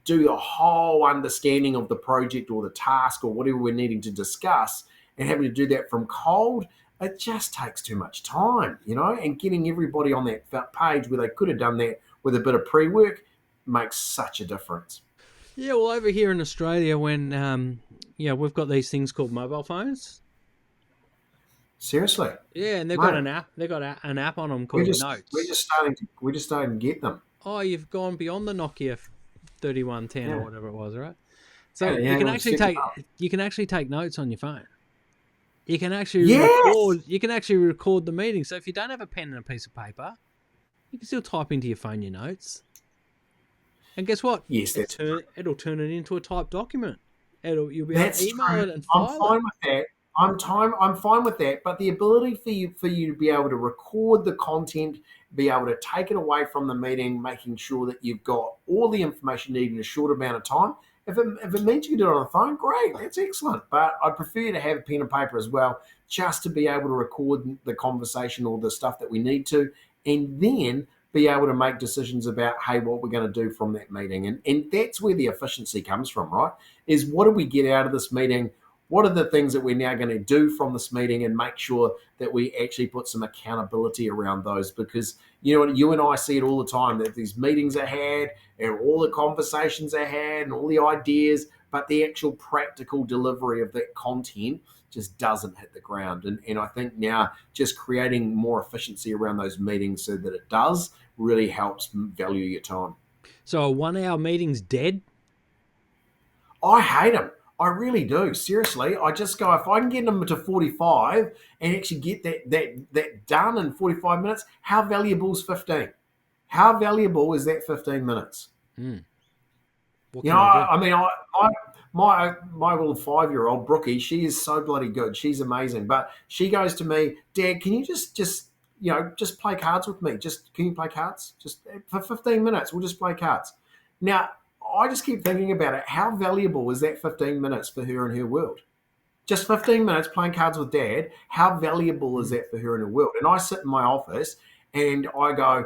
do the whole understanding of the project or the task or whatever we're needing to discuss and having to do that from cold, it just takes too much time, and getting everybody on that page where they could have done that with a bit of pre-work makes such a difference. Yeah, well, over here in Australia, when, we've got these things called mobile phones. Seriously? Yeah, and they've got an app. They've got an app on them called Notes. We're just starting to get them. Oh, you've gone beyond the Nokia 3110 or whatever it was, right? So you can actually take notes on your phone. You can actually record the meeting. So if you don't have a pen and a piece of paper, you can still type into your phone your notes. And guess what? Yes, it'll turn it into a typed document. You'll be able to email it and file it. I'm fine with that. I'm fine with that. But the ability for you to be able to record the content, be able to take it away from the meeting, making sure that you've got all the information needed in a short amount of time. If it means you can do it on the phone, great, that's excellent. But I'd prefer you to have a pen and paper as well, just to be able to record the conversation or the stuff that we need to, and then be able to make decisions about, hey, what we're going to do from that meeting. And that's where the efficiency comes from, right? Is what do we get out of this meeting? What are the things that we're now going to do from this meeting, and make sure that we actually put some accountability around those? Because, you and I see it all the time, that these meetings are had and all the conversations are had and all the ideas, but the actual practical delivery of that content just doesn't hit the ground. And I think now just creating more efficiency around those meetings so that it does really helps value your time. So a 1 hour meeting's dead? I hate them. I really do. Seriously, I just go, if I can get them to 45 and actually get that done in 45 minutes, how valuable is 15? How valuable is that 15 minutes? My little 5-year-old Brookie, she is so bloody good. She's amazing. But she goes to me, Dad, can you just play cards with me? Can you play cards? Just for 15 minutes, we'll just play cards. Now, I just keep thinking about it. How valuable is that 15 minutes for her and her world? Just 15 minutes playing cards with Dad. How valuable is that for her and her world? And I sit in my office and I go,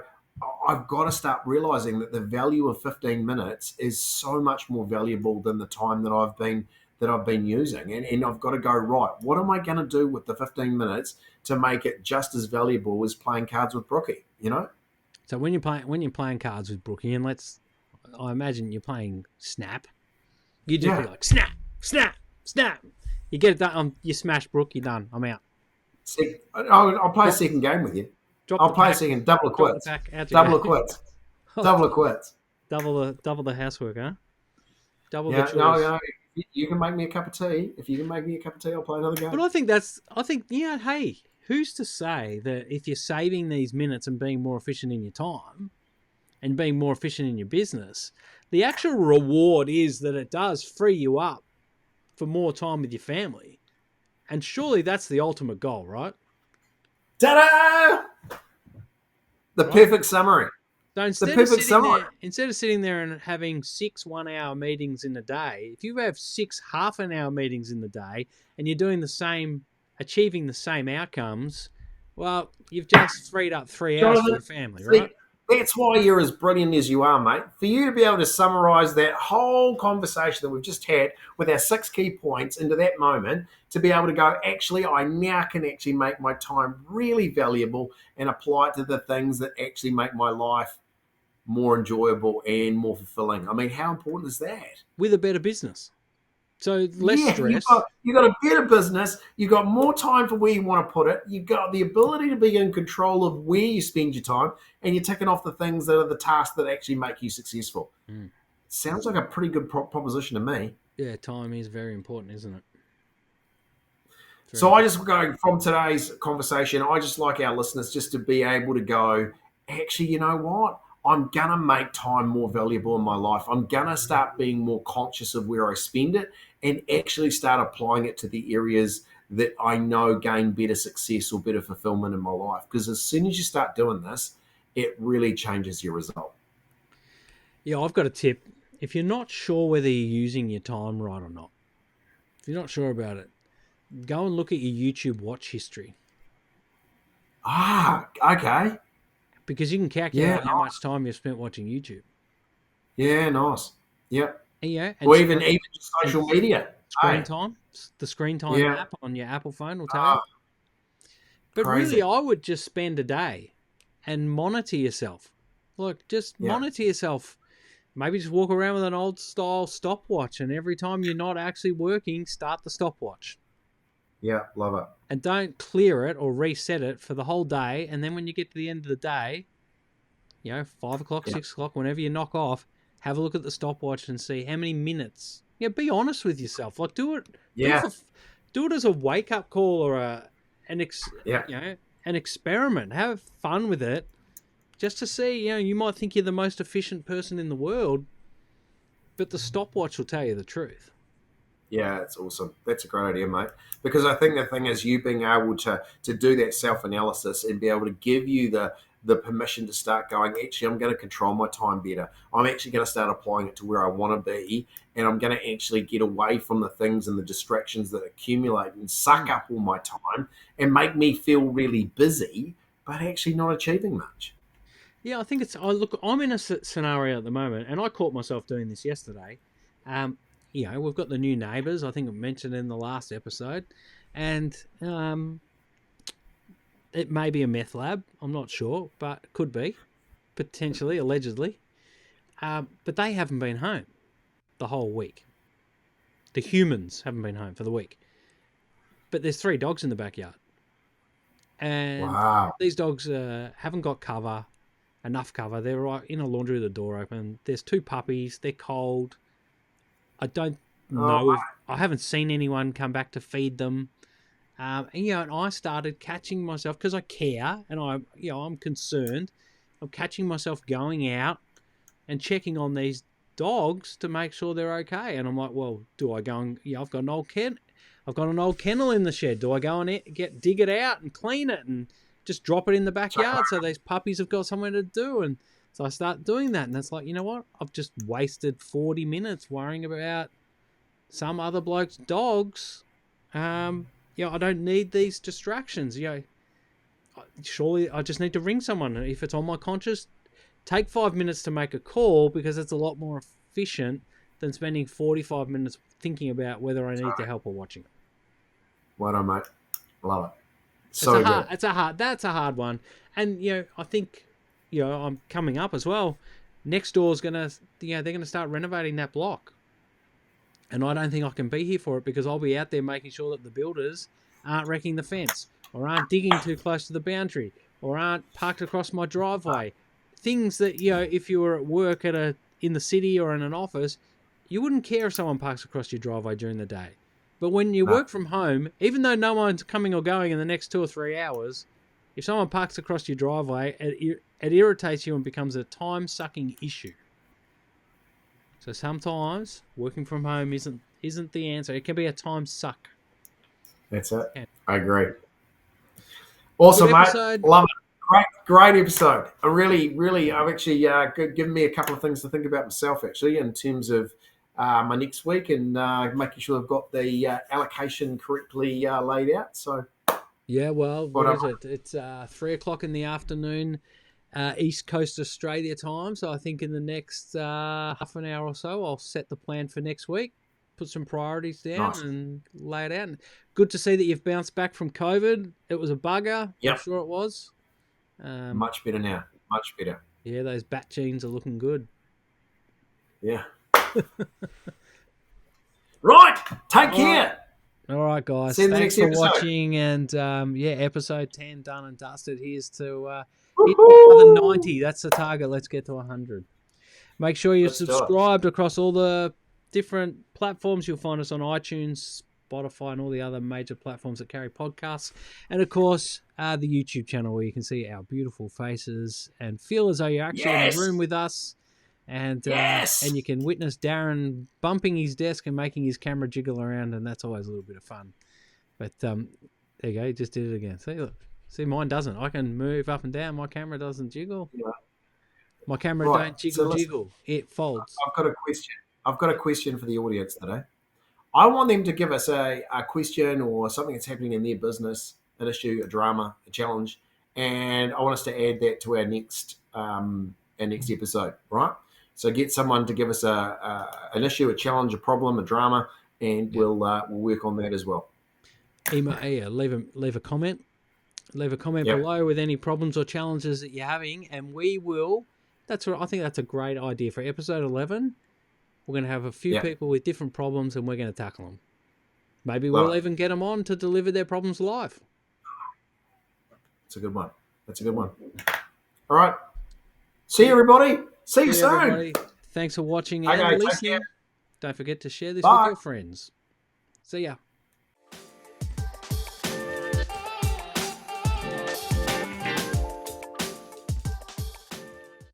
I've got to start realizing that the value of 15 minutes is so much more valuable than the time that I've been using. And I've got to go, right, what am I going to do with the 15 minutes to make it just as valuable as playing cards with Brookie, you know? So when you're playing cards with Brookie, and I imagine you're playing Snap, you just be like, snap, snap, snap. You get it done, you smash Brook, you're done, I'm out. I'll play a second game with you. I'll play a second. Double or quits. Double or quits. Double or quits. Double the housework, huh? Double the chores. No, you can make me a cup of tea. If you can make me a cup of tea, I'll play another game. But I think, hey, who's to say that if you're saving these minutes and being more efficient in your time and being more efficient in your business, the actual reward is that it does free you up for more time with your family. And surely that's the ultimate goal, right? Ta-da! The perfect summary. So instead of sitting there and having 6 1-hour meetings in a day, if you have 6 half-an-hour meetings in the day and you're doing achieving the same outcomes, well, you've just freed up 3 hours for your family, right? That's why you're as brilliant as you are, mate. For you to be able to summarize that whole conversation that we've just had with our 6 key points into that moment, to be able to go, actually, I now can actually make my time really valuable and apply it to the things that actually make my life more enjoyable and more fulfilling. I mean, how important is that? With a better business. So less stress. You've got a better business. You've got more time for where you want to put it. You've got the ability to be in control of where you spend your time, and you're ticking off the things that are the tasks that actually make you successful. Sounds like a pretty good proposition to me. Yeah, time is very important, isn't it? So I just go from today's conversation, I just like our listeners just to be able to go, actually, you know what? I'm going to make time more valuable in my life. I'm going to start being more conscious of where I spend it and actually start applying it to the areas that I know gain better success or better fulfillment in my life. Because as soon as you start doing this, it really changes your result. Yeah, I've got a tip. If you're not sure whether you're using your time right or not, if you're not sure about it, go and look at your YouTube watch history. Okay. Because you can calculate how much time you've spent watching YouTube. Yeah, nice. Yep. Or even social media. Screen time. The screen time app on your Apple phone will tell you. But crazy. Really, I would just spend a day and monitor yourself. Look, just monitor yourself. Maybe just walk around with an old style stopwatch, and every time you're not actually working, start the stopwatch. Yeah, love it. And don't clear it or reset it for the whole day. And then when you get to the end of the day, 5 o'clock, 6 o'clock, whenever you knock off, have a look at the stopwatch and see how many minutes. Be honest with yourself. Like, do it. Yeah. Do it as a wake up call or an experiment. Have fun with it, just to see. You might think you're the most efficient person in the world, but the stopwatch will tell you the truth. Yeah, that's awesome. That's a great idea, mate. Because I think the thing is you being able to do that self-analysis and be able to give you the permission to start going, actually, I'm going to control my time better. I'm actually going to start applying it to where I want to be, and I'm going to actually get away from the things and the distractions that accumulate and suck up all my time and make me feel really busy, but actually not achieving much. Yeah, I think I'm in a scenario at the moment, and I caught myself doing this yesterday. We've got the new neighbours, I think I mentioned in the last episode, and it may be a meth lab, I'm not sure, but it could be, potentially, allegedly. But they haven't been home the whole week. The humans haven't been home for the week. But there's 3 dogs in the backyard. And these dogs haven't got enough cover. They're right in a laundry with the door open. There's 2 puppies, they're cold. I don't know I haven't seen anyone come back to feed them. And I started catching myself, because I care and I'm concerned. I'm catching myself going out and checking on these dogs to make sure they're okay. And I'm like, well, do I go and I've got an old kennel in the shed. Do I go and dig it out and clean it and just drop it in the backyard so these puppies have got somewhere to do? And so I start doing that, and it's like, you know what? I've just wasted 40 minutes worrying about some other bloke's dogs. I don't need these distractions. Surely I just need to ring someone. If it's on my conscious, take 5 minutes to make a call because it's a lot more efficient than spending 45 minutes thinking about whether I need to help or watching it. Well done, mate. Love it. So good. That's a hard one. And, I think, I'm coming up as well. Next door's going to, they're going to start renovating that block. And I don't think I can be here for it because I'll be out there making sure that the builders aren't wrecking the fence or aren't digging too close to the boundary or aren't parked across my driveway. Things that, if you were at work in the city or in an office, you wouldn't care if someone parks across your driveway during the day. But when you work from home, even though no one's coming or going in the next 2 or 3 hours, if someone parks across your driveway, it irritates you and becomes a time-sucking issue. So sometimes working from home isn't the answer. It can be a time suck. That's it. Yeah. I agree. Awesome, mate. Love it. Great episode. I've actually given me a couple of things to think about myself, actually, in terms of my next week and making sure I've got the allocation correctly laid out. So, yeah, well, what is it? It's 3:00 in the afternoon, East Coast Australia time. So I think in the next half an hour or so, I'll set the plan for next week, put some priorities down, and lay it out. And good to see that you've bounced back from COVID. It was a bugger. Yep. I'm sure it was. Much better now. Much better. Yeah, those bat genes are looking good. Yeah. Right. Take care. All right, guys. Thanks for watching. And episode 10 done and dusted. Here's to hit another 90. That's the target. Let's get to 100. Make sure you're subscribed across all the different platforms. You'll find us on iTunes, Spotify, and all the other major platforms that carry podcasts. And, of course, the YouTube channel where you can see our beautiful faces and feel as though you're actually in the room with us. And and you can witness Darren bumping his desk and making his camera jiggle around, and that's always a little bit of fun. But there you go, he just did it again. See, mine doesn't. I can move up and down. My camera doesn't jiggle. Yeah. My camera don't jiggle. It folds. I've got a question for the audience today. I want them to give us a question or something that's happening in their business, an issue, a drama, a challenge, and I want us to add that to our next episode, right? So get someone to give us an issue, a challenge, a problem, a drama, and we'll work on that as well. Leave a comment. Leave a comment below with any problems or challenges that you're having, and we will. I think that's a great idea for episode 11. We're going to have a few people with different problems, and we're going to tackle them. Maybe we'll even get them on to deliver their problems live. That's a good one. All right. See you, everybody. See you soon. Everybody. Thanks for watching and listening. Don't forget to share this with your friends. See ya.